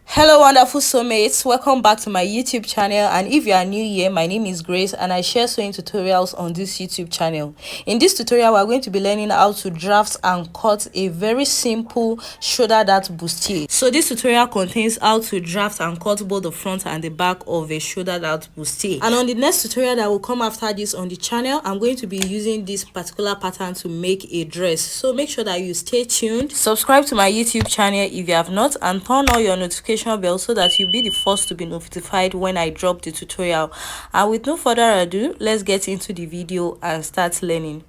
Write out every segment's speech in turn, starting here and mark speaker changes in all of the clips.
Speaker 1: Hello wonderful soulmates, welcome back to my YouTube channel. And if you are new here, my name is Grace and I share sewing tutorials on this YouTube channel. In this tutorial we are going to be learning how to draft and cut a very simple shoulder dart bustier. So this tutorial contains how to draft and cut both the front and the back of a shoulder dart bustier. And on the next tutorial that will come after this on the channel, I'm going to be using this particular pattern to make a dress. So make sure that you stay tuned, subscribe to my YouTube channel if you have not, and turn on your notification bell so that you'll be the first to be notified when I drop the tutorial. And with no further ado, let's get into the video and start learning.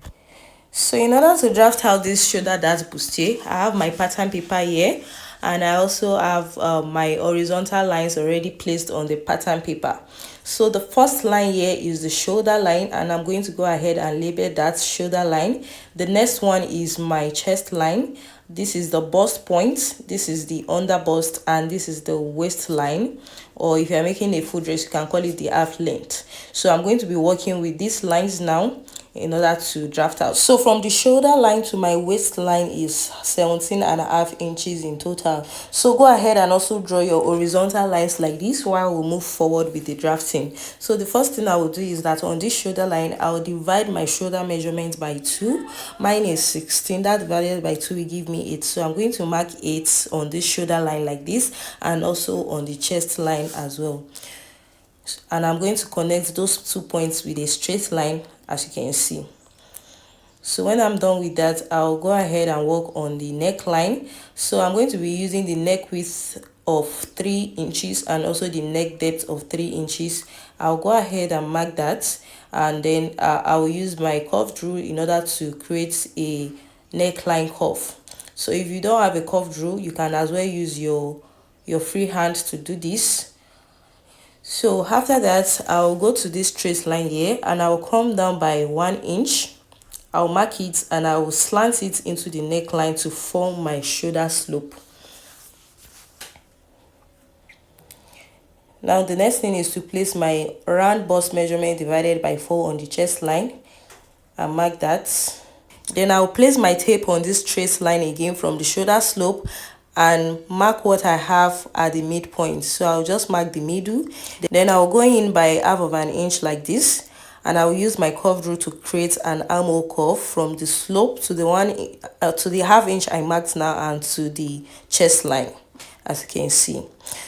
Speaker 1: So in order to draft out this shoulder dart bustier, I have my pattern paper here, and I also have my horizontal lines already placed on the pattern paper. So the first line here is the shoulder line, and I'm going to go ahead and label that shoulder line. The next one is my chest line. This is the bust point, this is the under bust, and this is the waistline, or if you're making a full dress you can call it the half length. So I'm going to be working with these lines now in order to draft out. So from the shoulder line to my waistline is 17.5 inches in total. So go ahead and also draw your horizontal lines like this while we move forward with the drafting. So the first thing I will do is that on this shoulder line I will divide my shoulder measurement by 2. Mine is 16, that divided by 2 will give me 8. So I'm going to mark 8 on this shoulder line like this, and also on the chest line as well. And I'm going to connect those 2 points with a straight line, as you can see. So when I'm done with that, I'll go ahead and work on the neckline. So I'm going to be using the neck width of 3 inches and also the neck depth of 3 inches. I'll go ahead and mark that, and then I'll use my curved rule in order to create a neckline curve. So if you don't have a curved rule, you can as well use your free hand to do this. So after that, I'll go to this straight line here and I'll come down by 1 inch. I'll mark it and I will slant it into the neckline to form my shoulder slope. Now the next thing is to place my round bust measurement divided by 4 on the chest line and mark that. Then I'll place my tape on this straight line again from the shoulder slope and mark what I have at the midpoint. So I'll just mark the middle. Then I'll go in by half of an inch like this, and I'll use my curved rule to create an armhole curve from the slope to the half inch I marked now and to the chest line, as you can see.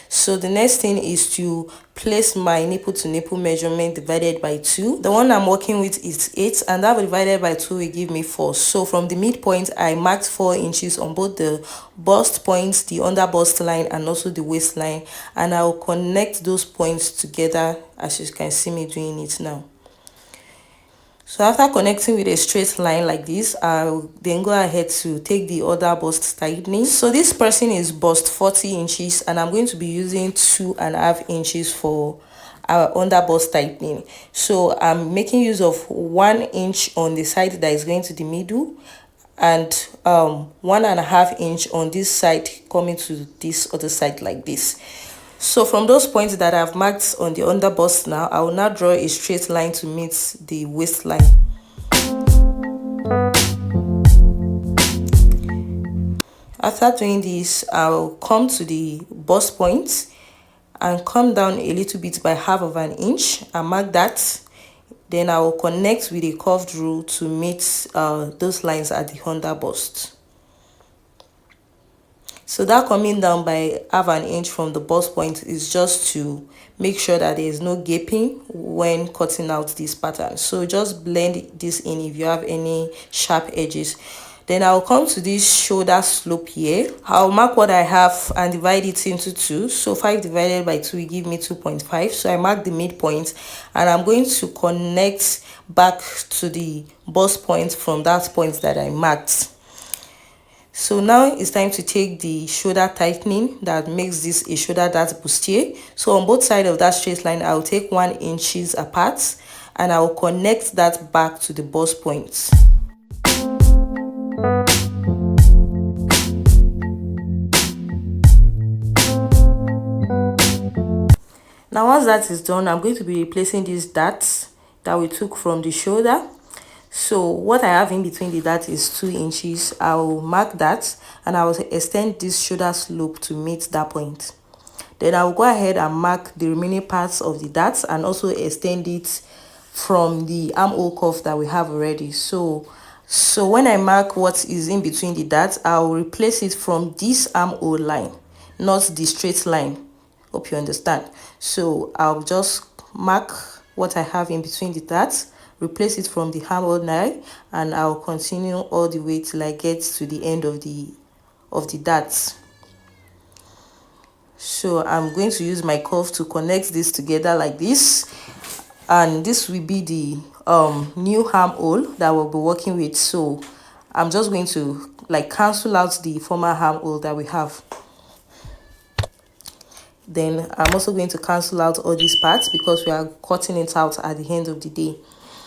Speaker 1: So the next thing is to place my nipple to nipple measurement divided by 2. The one I'm working with is 8, and that divided by 2 will give me 4. So from the midpoint I marked 4 inches on both the bust points, the under bust line, and also the waistline, and I'll connect those points together as you can see me doing it now. So after connecting with a straight line like this, I'll then go ahead to take the other bust tightening. So this person is bust 40 inches and I'm going to be using 2.5 inches for our under bust tightening. So I'm making use of 1 inch on the side that is going to the middle, and 1.5 inch on this side coming to this other side like this. So from those points that I've marked on the under bust now, I will now draw a straight line to meet the waistline. After doing this, I'll come to the bust point and come down a little bit by half of an inch and mark that. Then I will connect with a curved rule to meet those lines at the under bust. So that coming down by half an inch from the bust point is just to make sure that there is no gaping when cutting out this pattern. So just blend this in if you have any sharp edges. Then I'll come to this shoulder slope here. I'll mark what I have and divide it into 2. So 5 divided by 2 will give me 2.5. So I mark the midpoint and I'm going to connect back to the bust point from that point that I marked. So now it's time to take the shoulder tightening that makes this a shoulder dart bustier. So on both sides of that straight line, I'll take 1 inch apart and I'll connect that back to the bust point. Now once that is done, I'm going to be replacing these darts that we took from the shoulder. So what I have in between the dart is 2 inches. I'll mark that and I will extend this shoulder slope to meet that point. Then I'll go ahead and mark the remaining parts of the darts and also extend it from the armhole cuff that we have already. So when I mark what is in between the darts, I'll replace it from this armhole line, not the straight line. Hope you understand. So I'll just mark what I have in between the darts, replace it from the armhole line, and I'll continue all the way till I get to the end of the darts. So I'm going to use my cuff to connect this together like this, and this will be the new armhole that we'll be working with. So I'm just going to like cancel out the former armhole that we have. Then I'm also going to cancel out all these parts because we are cutting it out at the end of the day.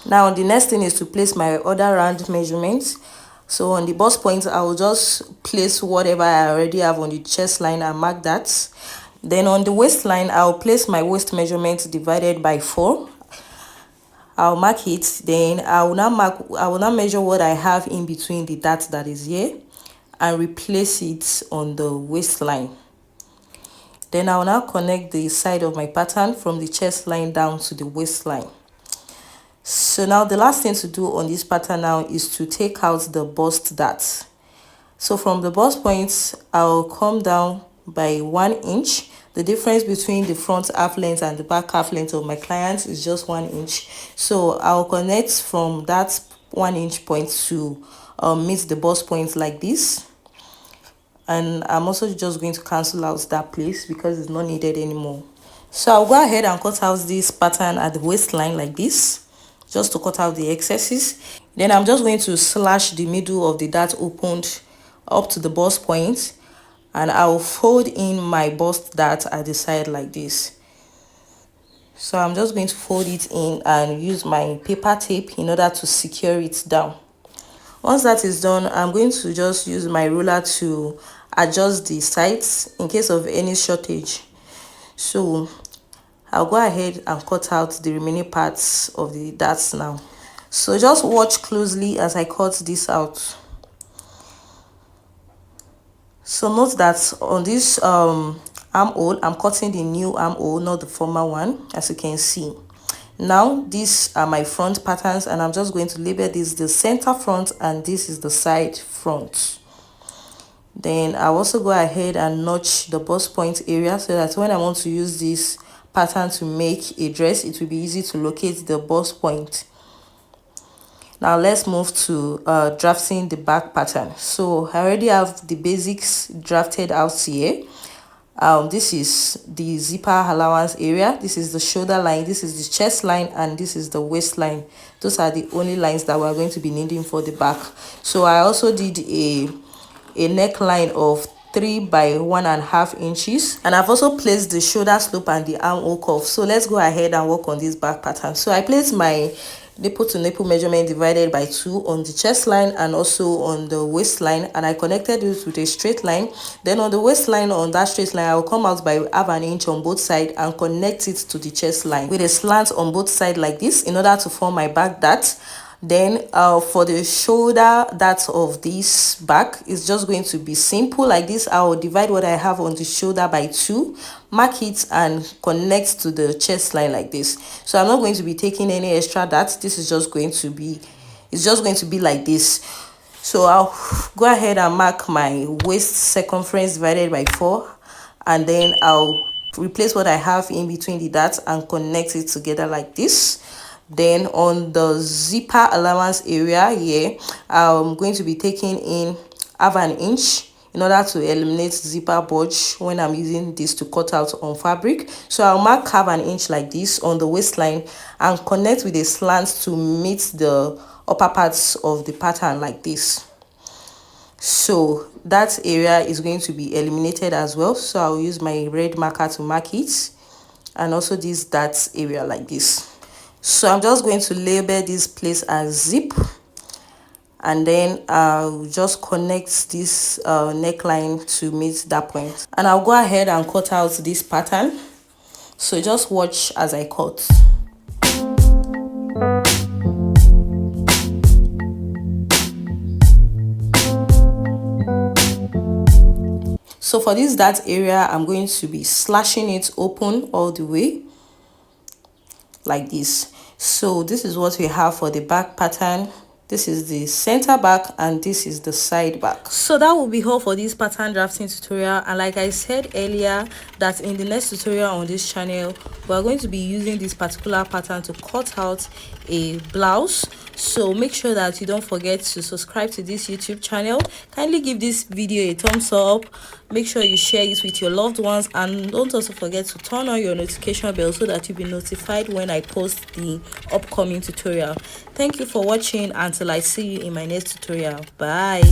Speaker 1: Now the next thing is to place my other round measurements. So on the bust point, I will just place whatever I already have on the chest line and mark that. Then on the waistline, I'll place my waist measurement divided by 4. I'll mark it. Then I will now measure what I have in between the dart that is here and replace it on the waistline. Then I will now connect the side of my pattern from the chest line down to the waistline. So now the last thing to do on this pattern now is to take out the bust dart. So from the bust point, I'll come down by 1 inch. The difference between the front half length and the back half length of my client is just 1 inch. So I'll connect from that 1 inch point to meet the bust point like this. And I'm also just going to cancel out that place because it's not needed anymore. So I'll go ahead and cut out this pattern at the waistline like this, just to cut out the excesses. Then I'm just going to slash the middle of the dart opened up to the bust point, and I'll fold in my bust dart at the side like this. So I'm just going to fold it in and use my paper tape in order to secure it down. Once that is done, I'm going to just use my ruler to adjust the sides in case of any shortage. So I'll go ahead and cut out the remaining parts of the darts now. So just watch closely as I cut this out. So note that on this armhole, I'm cutting the new armhole, not the former one, as you can see. Now these are my front patterns, and I'm just going to label this the center front and this is the side front. Then I'll also go ahead and notch the bust point area so that when I want to use this pattern to make a dress, it will be easy to locate the bust point. Now let's move to drafting the back pattern. So I already have the basics drafted out here. This is the zipper allowance area, this is the shoulder line, this is the chest line, and this is the waistline. Those are the only lines that we're going to be needing for the back. So I also did a neckline of 3 by 1.5 inches, and I've also placed the shoulder slope and the armhole cuff. So let's go ahead and work on this back pattern. So I placed my nipple to nipple measurement divided by 2 on the chest line and also on the waistline, and I connected it with a straight line. Then on the waistline, on that straight line, I will come out by 1/2 inch on both sides and connect it to the chest line with a slant on both sides like this in order to form my back dart. Then for the shoulder dart of this back, is just going to be simple like this. I will divide what I have on the shoulder by 2, mark it, and connect to the chest line like this. So I'm not going to be taking any extra darts. This is just going to be, it's just going to be like this. So I'll go ahead and mark my waist circumference divided by 4, and then I'll replace what I have in between the darts and connect it together like this. Then on the zipper allowance area here, I'm going to be taking in 1/2 inch in order to eliminate zipper bulge when I'm using this to cut out on fabric. So I'll mark 1/2 inch like this on the waistline and connect with a slant to meet the upper parts of the pattern like this. So that area is going to be eliminated as well. So I'll use my red marker to mark it, and also this dart area like this. So I'm just going to label this place as zip, and then I'll just connect this neckline to meet that point, and I'll go ahead and cut out this pattern. So just watch as I cut. So for this dart area, I'm going to be slashing it open all the way like this. So this is what we have for the back pattern. This is the center back and this is the side back. So that will be all for this pattern drafting tutorial. And like I said earlier, that in the next tutorial on this channel, we are going to be using this particular pattern to cut out a blouse. So make sure that you don't forget to subscribe to this YouTube channel. Kindly give this video a thumbs up. Make sure you share it with your loved ones, and don't also forget to turn on your notification bell so that you'll be notified when I post the upcoming tutorial. Thank you for watching. Until I see you in my next tutorial. Bye.